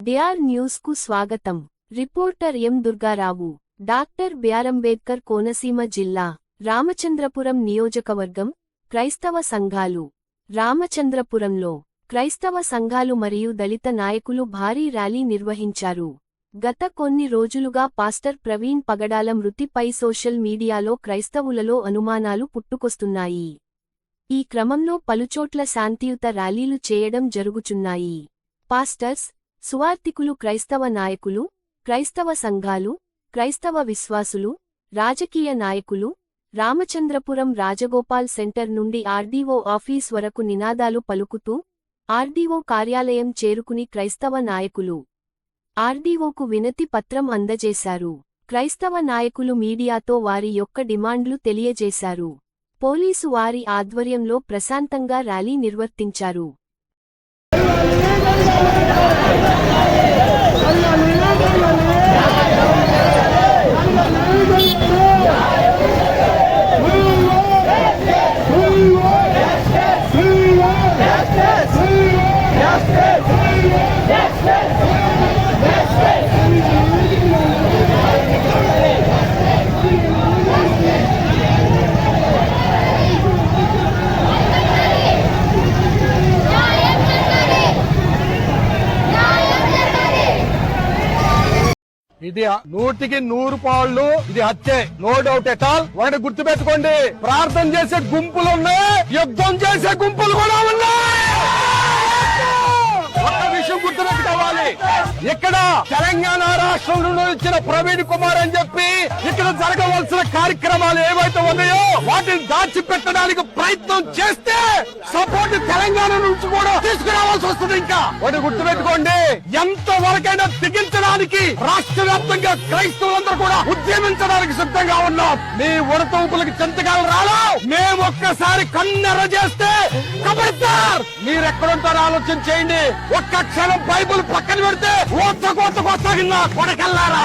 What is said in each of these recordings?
DR news కు స్వాగతం. Reporter ఎం Durgarao. Doctor బిఆర్.అంబేద్కర్ Konaseema జిల్లా రామచంద్రపురం నియోజకవర్గం క్రైస్తవ సంఘాలు. రామచంద్రపురంలో క్రైస్తవ సంఘాలు మరియు దళిత నాయకులు భారీ ర్యాలీ నిర్వహించారు. గత కొన్ని రోజులుగా పాస్టర్ ప్రవీణ్ పగడాల మృతిపై సోషల్ మీడియాలో క్రైస్తవులలో అనుమానాలు పుట్టుకొస్తున్నాయి. ఈ క్రమంలో పలుచోట్ల శాంతియుత ర్యాలీలు చేయడం జరుగుచున్నాయి. పాస్టర్స్, సువార్తికులు, క్రైస్తవ నాయకులు, క్రైస్తవ సంఘాలు, క్రైస్తవ విశ్వాసులు, రాజకీయ నాయకులు రామచంద్రపురం రాజగోపాల్ సెంటర్ నుండి ఆర్డీఓ ఆఫీస్ వరకు నినాదాలు పలుకుతూ ఆర్డీఓ కార్యాలయం చేరుకుని క్రైస్తవ నాయకులు ఆర్డీఓకు వినతి పత్రం అందజేశారు. క్రైస్తవ నాయకులు మీడియాతో వారి యొక్క డిమాండ్లు తెలియజేశారు. పోలీసు వారి ఆధ్వర్యంలో ప్రశాంతంగా ర్యాలీ నిర్వర్తించారు. ఇది 100% ఇది హత్యే, నో డౌట్ ఎట్ ఆల్. ఒకటి గుర్తు పెట్టుకోండి, ప్రార్థన చేసే గుంపులు ఉన్నాయి, యుద్ధం చేసే గుంపులు కూడా ఉన్నాయి. ఒక్క విషయం గుర్తుపెట్టుకోవాలి, ఇక్కడ తెలంగాణ రాష్ట్రం నుండి వచ్చిన ప్రవీణ్ కుమార్ అని చెప్పి ఇక్కడ జరగవలసిన కార్యక్రమాలు ఏవైతే ఉన్నాయో వాటిని దాచిపెట్టడానికి ప్రయత్నం చేస్తే సపోర్ట్ తెలంగాణ నుంచి కూడా తీసుకురావాల్సి వస్తుంది. ఇంకా ఒకటి గుర్తుపెట్టుకోండి, ఎంత వరకైనా తెగించడానికి రాష్ట్ర వ్యాప్తంగా క్రైస్తవులందరూ కూడా ఉద్యమించడానికి సిద్ధంగా ఉన్నాం. మీ ఉడతూపులకు చింతకాలు రాలో మేము ఒక్కసారి కన్నెర చేస్తే కబడతారు. మీరు ఎక్కడుంటారో ఆలోచన చేయండి. ఒక్క క్షణం బైబుల్ పక్కన పెడితే కొత్తగిన్నా కొడకెళ్ళారా,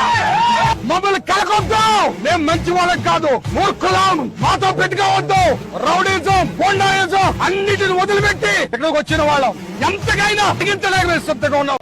మమ్మల్ని కలకొద్దాం. మేము మంచి వాళ్ళం కాదు, మూర్ఖులం. మాతో పెట్టుకోవద్దు. రౌడీజం, గోండాయిజం అన్నిటిని వదిలిపెట్టి ఇక్కడికి వచ్చిన వాళ్ళం ఎంతకైనా తెగించడానికి మేము సిద్ధంగా ఉన్నాం.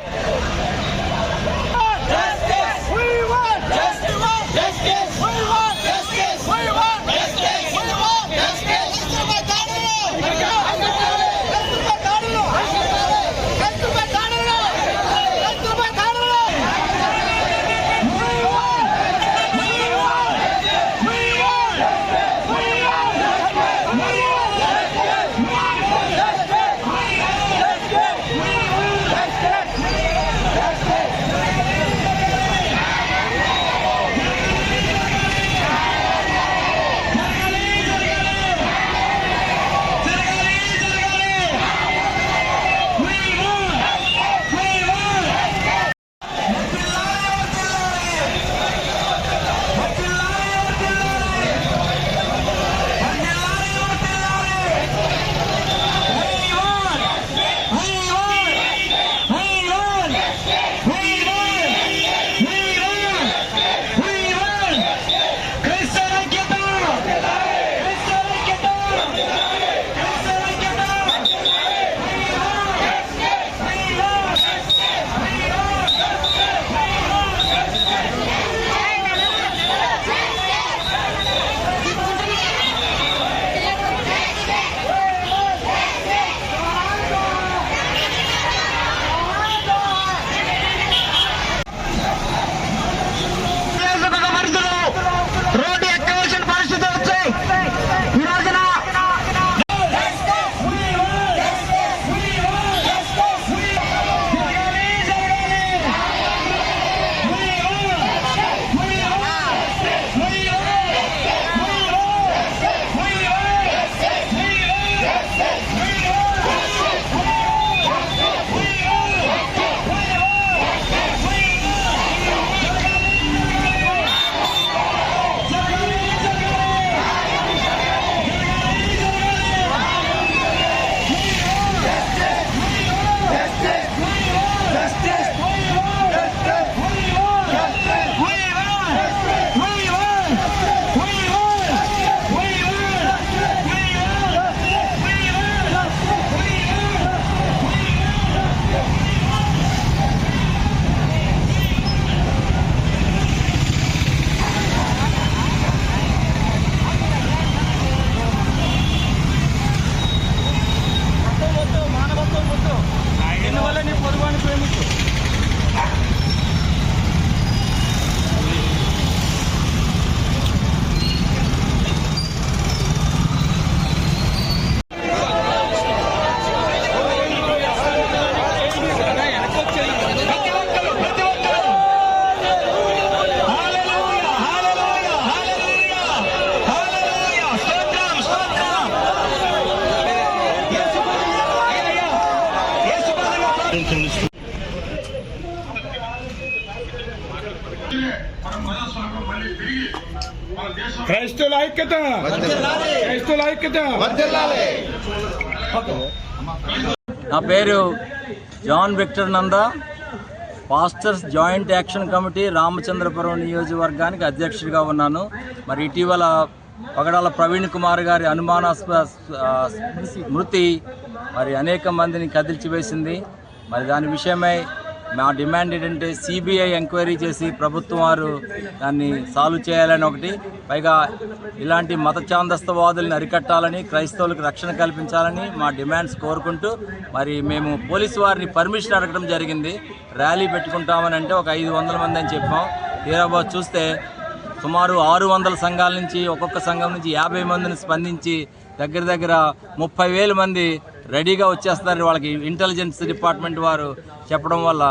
క్రైస్తవుల ఐక్యత, క్రైస్తవుల ఐక్యత. నా పేరు John Victor Nanda, pastors joint action committee Ramachandrapuram నియోజకవర్గానికి అధ్యక్షుడిగా ఉన్నాను. మరి ఇటీవల పగడాల ప్రవీణ్ కుమార్ గారి అనుమానాస్పద స్మృతి మరి అనేక మందిని కదిల్చివేసింది. మరి దాని విషయమై మా డిమాండ్ ఏంటంటే సిబిఐ ఎంక్వైరీ చేసి ప్రభుత్వం వారు దాన్ని సాల్వ్ చేయాలని ఒకటి, పైగా ఇలాంటి మత ఛాందస్తవాదులను అరికట్టాలని, క్రైస్తవులకు రక్షణ కల్పించాలని మా డిమాండ్స్ కోరుకుంటూ మరి మేము పోలీసు వారిని పర్మిషన్ అడగడం జరిగింది. ర్యాలీ పెట్టుకుంటామని అంటే ఒక 500 మంది అని చెప్పాం. తీరాబాద్ చూస్తే సుమారు 600 సంఘాల నుంచి, ఒక్కొక్క సంఘం నుంచి 50 మందిని స్పందించి దగ్గర దగ్గర 30,000 మంది రెడీగా వచ్చేస్తారు. వాళ్ళకి ఇంటెలిజెన్స్ డిపార్ట్మెంట్ వారు చెప్పడం వల్ల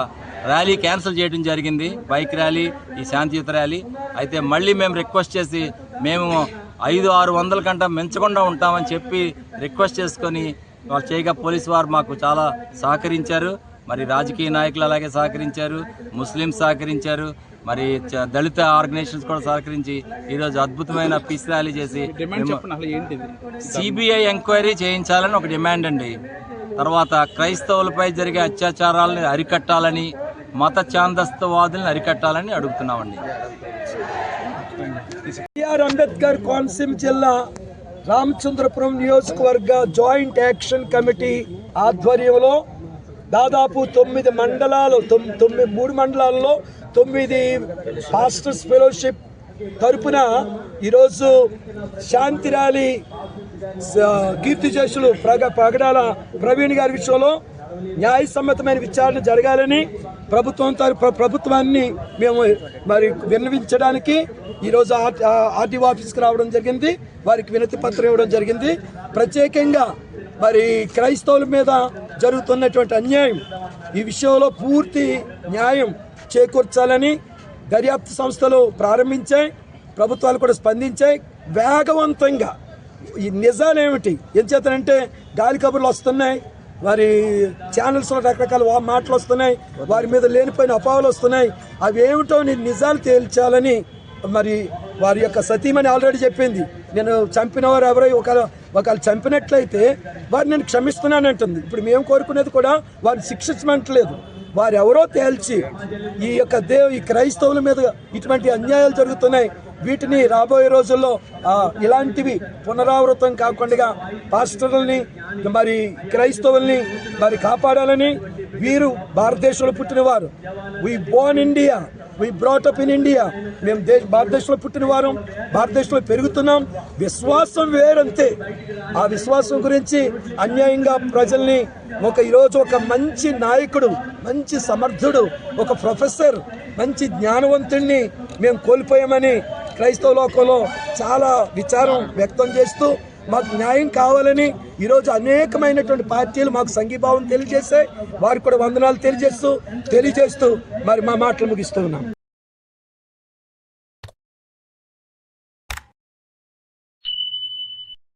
ర్యాలీ క్యాన్సిల్ చేయడం జరిగింది, బైక్ ర్యాలీ, ఈ శాంతియుత ర్యాలీ. అయితే మళ్ళీ మేము రిక్వెస్ట్ చేసి మేము 500-600 కంటే మించకుండా ఉంటామని చెప్పి రిక్వెస్ట్ చేసుకొని వాళ్ళు చేయగా పోలీసు వారు మాకు చాలా సహకరించారు. మరి రాజకీయ నాయకులు అలాగే సహకరించారు, ముస్లింస్ సహకరించారు, మరి దళిత ఆర్గనైజేషన్స్ కూడా సహకరించి ఈరోజు అద్భుతమైన పీస్ ర్యాలీ చేసి సిబిఐ ఎంక్వైరీ చేయించాలని ఒక డిమాండ్ అండి. తర్వాత క్రైస్తవులపై జరిగే అత్యాచారాలను అరికట్టాలని, మత ఛాందస్తవాదులను అరికట్టాలని అడుగుతున్నామండి. బిఆర్ అంబేద్కర్ కోనసీమ జిల్లా రామచంద్రపురం నియోజకవర్గ జాయింట్ యాక్షన్ కమిటీ ఆధ్వర్యంలో దాదాపు 9 మండలాలు, 3 మండలాల్లో 9 పాస్టర్స్ ఫెలోషిప్ తరపున ఈరోజు శాంతి ర్యాలీ కీర్తిశేషులు పగడాల ప్రవీణ్ గారి విషయంలో న్యాయసమ్మతమైన విచారణ జరగాలని ప్రభుత్వాన్ని మేము మరి విన్నవించడానికి ఈరోజు ఆర్టీఓ ఆఫీస్కి రావడం జరిగింది. వారికి వినతి పత్రం ఇవ్వడం జరిగింది. ప్రత్యేకంగా మరి క్రైస్తవుల మీద జరుగుతున్నటువంటి అన్యాయం, ఈ విషయంలో పూర్తి న్యాయం చేకూర్చాలని దర్యాప్తు సంస్థలు ప్రారంభించాయి, ప్రభుత్వాలు కూడా స్పందించాయి. వేగవంతంగా ఈ నిజాలేమిటి, ఏం చేతనంటే గాలి కబుర్లు వస్తున్నాయి, వారి ఛానల్స్లో రకరకాల మాటలు వస్తున్నాయి, వారి మీద లేనిపోయిన అపోహలు వస్తున్నాయి. అవి ఏమిటో నిజాలు తేల్చాలని మరి వారి యొక్క సతీమణి ఆల్రెడీ చెప్పింది. నేను చంపిన వారు ఎవరో ఒకళ్ళు చంపినట్లయితే వారు నేను క్షమిస్తున్నానంటుంది. ఇప్పుడు మేము కోరుకునేది కూడా వారిని శిక్షించమంటలేదు, వారు ఎవరో తేల్చి ఈ క్రైస్తవుల మీద ఇటువంటి అన్యాయాలు జరుగుతున్నాయి, వీటిని రాబోయే రోజుల్లో ఇలాంటివి పునరావృతం కాకుండా పాస్టర్లని మరి క్రైస్తవుల్ని మరి కాపాడాలని. వీరు భారతదేశంలో పుట్టినవారు, we born India, we brought up in India. మేము భారతదేశంలో పుట్టినవారు, భారతదేశంలో పెరుగుతున్నాం. విశ్వాసం వేరంతే. ఆ విశ్వాసం గురించి అన్యాయంగా ప్రజల్ని ఈరోజు ఒక మంచి నాయకుడు, మంచి సమర్థుడు, ఒక ప్రొఫెసర్, మంచి జ్ఞానవంతుడిని మేము కోల్పోయామని క్రైస్తవ లోకంలో చాలా విచారం వ్యక్తం చేస్తూ మాకు న్యాయం కావాలని ఈరోజు అనేకమైనటువంటి పార్టీలు మాకు సంఘీభావం తెలియజేశాయి. వారికి కూడా వందనాలు తెలియజేస్తూ మరి మా మాటలు ముగిస్తూ ఉన్నాం.